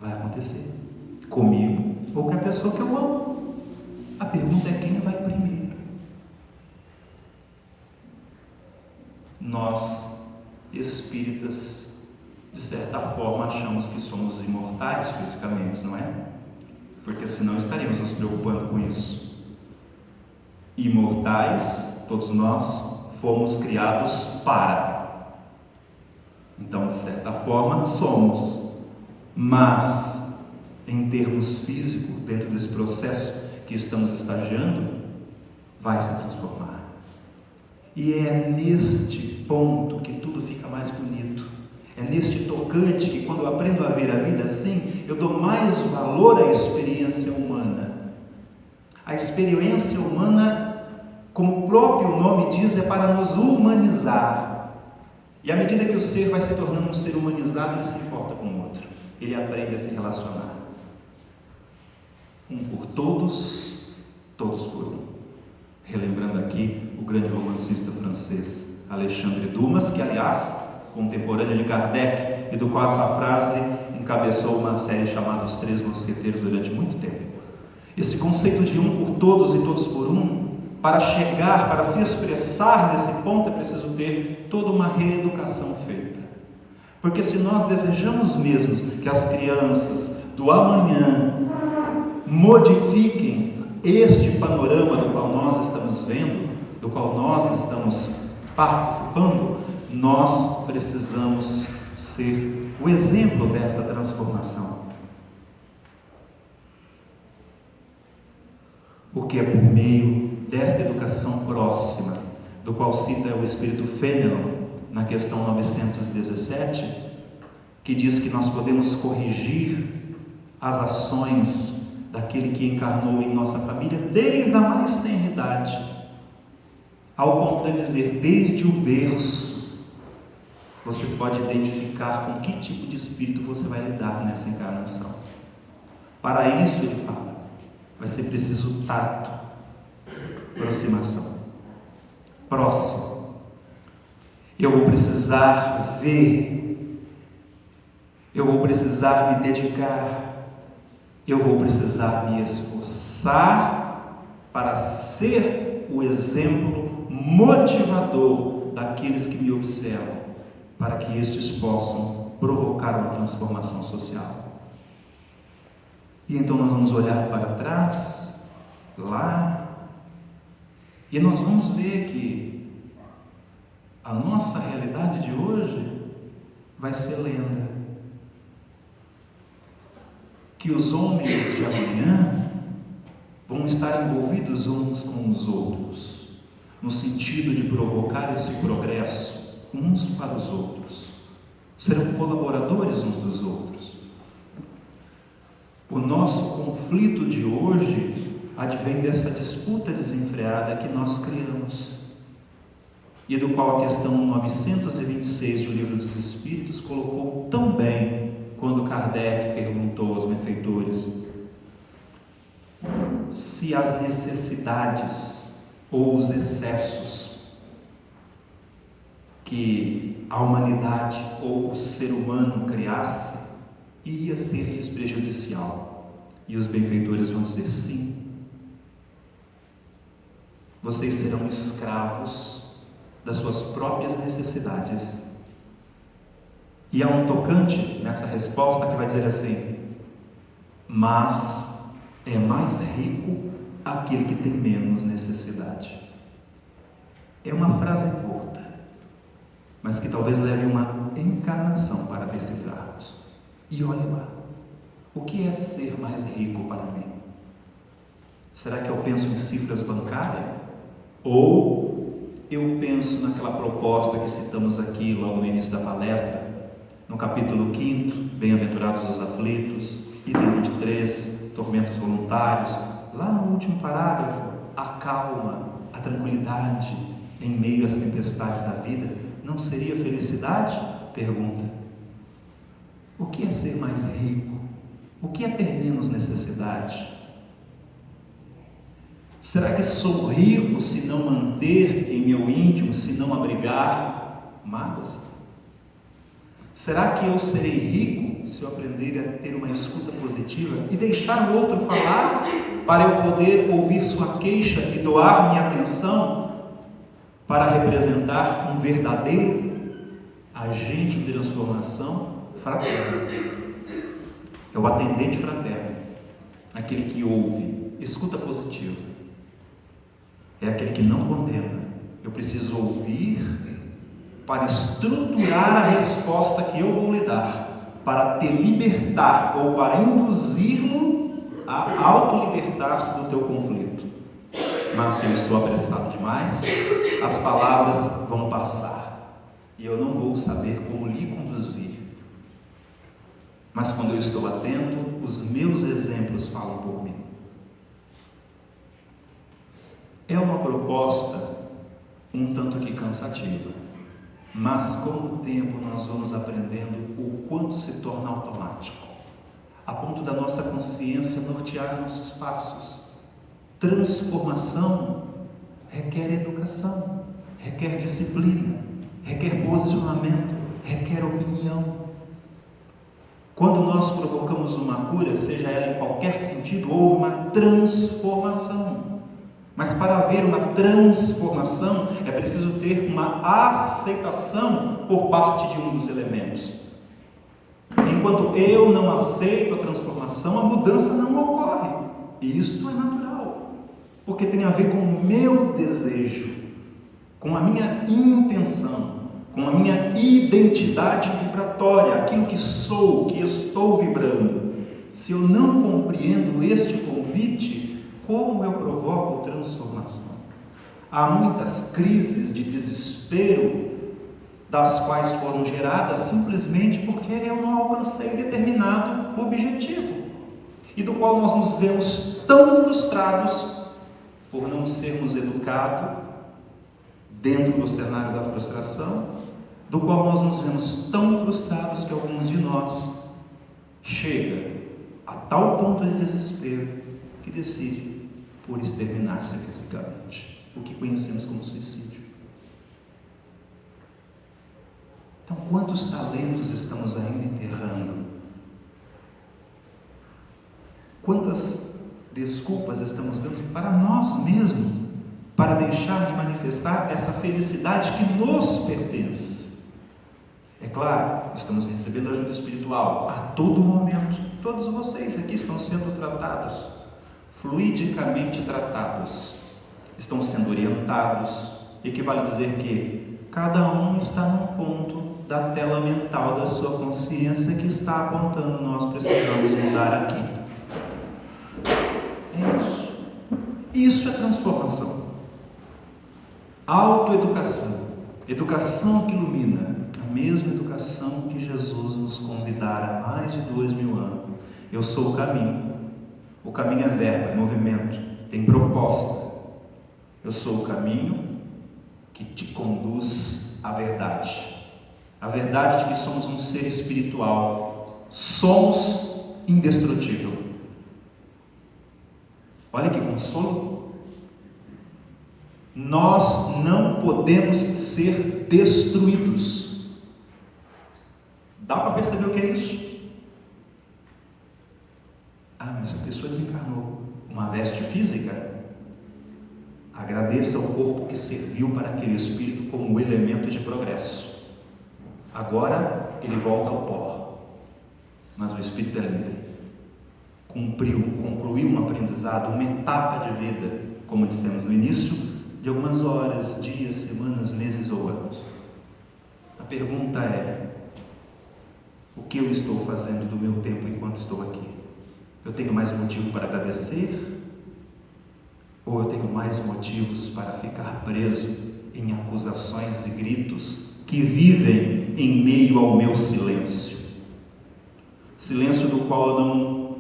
Vai acontecer comigo ou com a pessoa que eu amo. A pergunta é: quem vai primeiro? Nós, espíritas, de certa forma, achamos que somos imortais fisicamente, não é? Porque senão estaríamos nos preocupando com isso. Imortais, todos nós, fomos criados para. Então, de certa forma, somos. Mas, em termos físicos, dentro desse processo que estamos estagiando, vai se transformar. E é neste ponto que tudo fica mais bonito. É neste tocante que, quando eu aprendo a ver a vida assim, eu dou mais valor à experiência humana. A experiência humana, como o próprio nome diz, é para nos humanizar. E à medida que o ser vai se tornando um ser humanizado, ele se importa com o outro. Ele aprende a se relacionar. Um por todos, todos por um. Relembrando aqui o grande romancista francês Alexandre Dumas, que, aliás, contemporâneo de Kardec, e do qual essa frase encabeçou uma série chamada Os Três Mosqueteiros durante muito tempo. Esse conceito de um por todos e todos por um, para chegar, para se expressar nesse ponto, é preciso ter toda uma reeducação feita. Porque se nós desejamos mesmo que as crianças do amanhã modifiquem este panorama do qual nós estamos vendo, do qual nós estamos participando, nós precisamos ser o exemplo desta transformação. Porque é por meio desta educação próxima, do qual cita o Espírito Fénelon na questão 917, que diz que nós podemos corrigir as ações daquele que encarnou em nossa família desde a mais tenra idade, ao ponto de dizer: desde o berço você pode identificar com que tipo de espírito você vai lidar nessa encarnação. Para isso, ele fala, vai ser preciso tato, aproximação, próximo. Eu vou precisar ver, eu vou precisar me dedicar, eu vou precisar me esforçar para ser o exemplo motivador daqueles que me observam, para que estes possam provocar uma transformação social. E então nós vamos olhar para trás, lá, e nós vamos ver que a nossa realidade de hoje vai ser lenda. Que os homens de amanhã vão estar envolvidos uns com os outros, no sentido de provocar esse progresso uns para os outros, serão colaboradores uns dos outros. O nosso conflito de hoje advém dessa disputa desenfreada que nós criamos, e do qual a questão 926 do Livro dos Espíritos colocou tão bem, quando Kardec perguntou aos benfeitores se as necessidades ou os excessos que a humanidade ou o ser humano criasse iria ser-lhes prejudicial. E os benfeitores vão dizer sim. vocês serão escravos das suas próprias necessidades. E há um tocante nessa resposta que vai dizer assim: mas é mais rico aquele que tem menos necessidade. É uma frase curta, mas que talvez leve uma encarnação para decifrarmos. E olhe lá, o que é ser mais rico para mim? Será que eu penso em cifras bancárias? Ou eu penso naquela proposta que citamos aqui logo no início da palestra, no capítulo 5, bem-aventurados os aflitos, item 23, tormentos voluntários, lá no último parágrafo, a calma, a tranquilidade em meio às tempestades da vida, não seria felicidade? Pergunta. O que é ser mais rico? O que é ter menos necessidade? Será que sou rico se não manter em meu íntimo, se não abrigar mágoas? Será que eu serei rico se eu aprender a ter uma escuta positiva e deixar o outro falar para eu poder ouvir sua queixa e doar minha atenção para representar um verdadeiro agente de transformação fraterno? É o atendente fraterno, aquele que ouve, escuta positiva. É aquele que não condena. Eu preciso ouvir para estruturar a resposta que eu vou lhe dar, para te libertar ou para induzir-lo a autolibertar-se do teu conflito. Mas se eu estou apressado demais, as palavras vão passar e eu não vou saber como lhe conduzir. Mas quando eu estou atento, os meus exemplos falam por mim. É uma proposta um tanto que cansativa, mas com o tempo nós vamos aprendendo o quanto se torna automático, a ponto da nossa consciência nortear nossos passos. Transformação requer educação, requer disciplina, requer posicionamento, requer opinião. Quando nós provocamos uma cura, seja ela em qualquer sentido, houve uma transformação. Mas para haver uma transformação, é preciso ter uma aceitação por parte de um dos elementos. Enquanto eu não aceito a transformação, a mudança não ocorre. E isto é natural, porque tem a ver com o meu desejo, com a minha intenção, com a minha identidade vibratória, aquilo que sou, que estou vibrando. Se eu não compreendo este convite, como eu provoco transformação? Há muitas crises de desespero, das quais foram geradas simplesmente porque eu não alcancei determinado objetivo, e do qual nós nos vemos tão frustrados por não sermos educados dentro do cenário da frustração, do qual nós nos vemos tão frustrados que alguns de nós chega a tal ponto de desespero que decide por exterminar-se fisicamente, o que conhecemos como suicídio. Então, quantos talentos estamos ainda enterrando? Quantas desculpas estamos dando para nós mesmos, para deixar de manifestar essa felicidade que nos pertence? É claro, estamos recebendo ajuda espiritual a todo momento. Todos vocês aqui estão sendo tratados, fluidicamente tratados, estão sendo orientados, equivale a dizer que cada um está num ponto da tela mental da sua consciência que está apontando: nós precisamos mudar aqui. É isso. Isso é transformação. Autoeducação, educação que ilumina, a mesma educação que Jesus nos convidara há mais de 2000 anos. Eu sou o caminho. O caminho é verbo, é movimento, tem proposta. Eu sou o caminho que te conduz à verdade. A verdade de que somos um ser espiritual. Somos indestrutível. Olha que consolo. Nós não podemos ser destruídos. Dá para perceber o que é isso? Ah, mas a pessoa desencarnou. Uma veste física? Agradeça ao corpo que serviu para aquele espírito como elemento de progresso. Agora ele volta ao pó, mas o espírito é livre. Concluiu um aprendizado, uma etapa de vida, como dissemos no início, de algumas horas, dias, semanas, meses ou anos. A pergunta é: o que eu estou fazendo do meu tempo enquanto estou aqui? Eu tenho mais motivo para agradecer? Ou eu tenho mais motivos para ficar preso em acusações e gritos que vivem em meio ao meu silêncio? Silêncio do qual eu não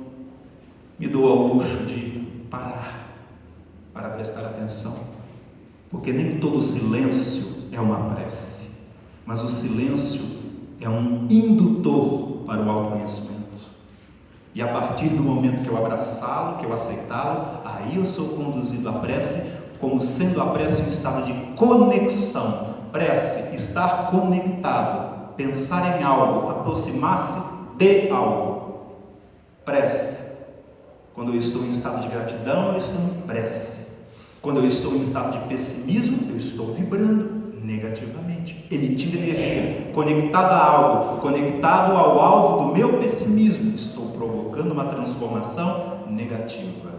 me dou ao luxo de parar para prestar atenção, porque nem todo silêncio é uma prece, mas o silêncio é um indutor para o autoconhecimento. E a partir do momento que eu abraçá-lo, que eu aceitá-lo, aí eu sou conduzido à prece, como sendo a prece um estado de conexão. Prece, estar conectado, pensar em algo, aproximar-se de algo. Prece, quando eu estou em estado de gratidão, eu estou em prece. Quando eu estou em estado de pessimismo, eu estou vibrando negativamente, emitindo energia, conectado a algo, conectado ao alvo do meu pessimismo. Estou provocando uma transformação negativa,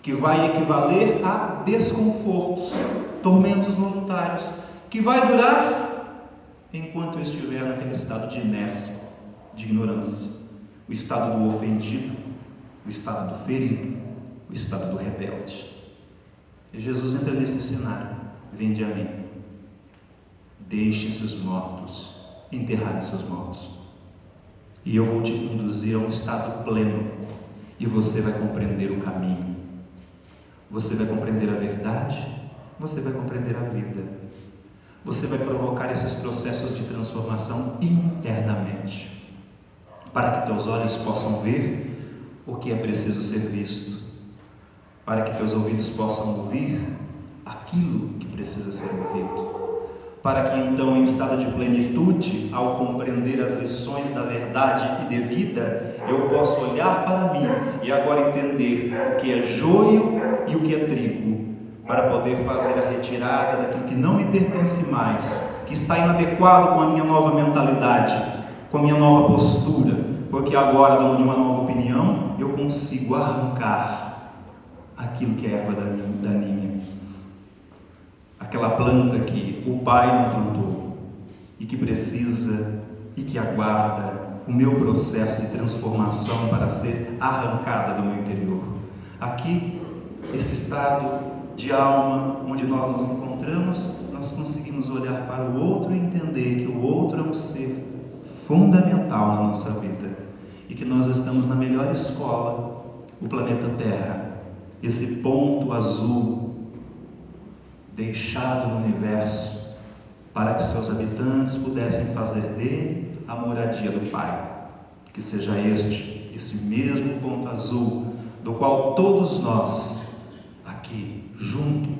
que vai equivaler a desconfortos, tormentos voluntários, que vai durar enquanto eu estiver naquele estado de inércia, de ignorância, o estado do ofendido, o estado do ferido, o estado do rebelde. E Jesus entra nesse cenário: vinde a mim, deixe seus mortos enterrarem seus mortos, e eu vou te conduzir a um estado pleno, e você vai compreender o caminho, você vai compreender a verdade, você vai compreender a vida, você vai provocar esses processos de transformação internamente, para que teus olhos possam ver o que é preciso ser visto, para que teus ouvidos possam ouvir aquilo que precisa ser ouvido, para que então, em estado de plenitude, ao compreender as lições da verdade e de vida, eu possa olhar para mim e agora entender o que é joio e o que é trigo, para poder fazer a retirada daquilo que não me pertence mais, que está inadequado com a minha nova mentalidade, com a minha nova postura, porque agora, de uma nova opinião, eu consigo arrancar aquilo que é erva daninha. Aquela planta que o Pai não plantou e que precisa e que aguarda o meu processo de transformação para ser arrancada do meu interior. Aqui, esse estado de alma onde nós nos encontramos, nós conseguimos olhar para o outro e entender que o outro é um ser fundamental na nossa vida e que nós estamos na melhor escola, o planeta Terra, esse ponto azul deixado no universo para que seus habitantes pudessem fazer dele a moradia do Pai. Que seja esse mesmo ponto azul, do qual todos nós aqui,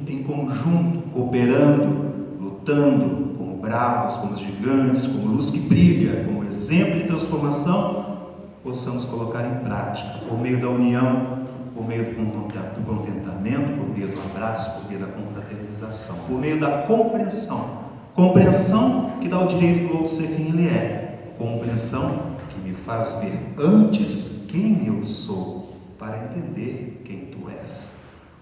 em conjunto, cooperando, lutando, como bravos, como gigantes, como luz que brilha, como exemplo de transformação, possamos colocar em prática, por meio da união, por meio do contentamento, por meio do abraço, por meio da confraternização, por meio da compreensão que dá o direito do outro ser quem ele é, compreensão que me faz ver antes quem eu sou, para entender quem tu és,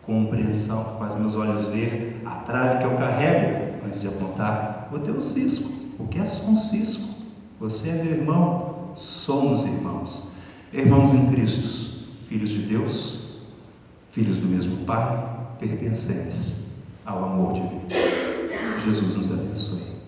compreensão que faz meus olhos ver a trave que eu carrego, antes de apontar o teu cisco, porque és um cisco, você é meu irmão, somos irmãos em Cristo, filhos de Deus, filhos do mesmo Pai, pertencentes ao amor divino. Jesus nos abençoe.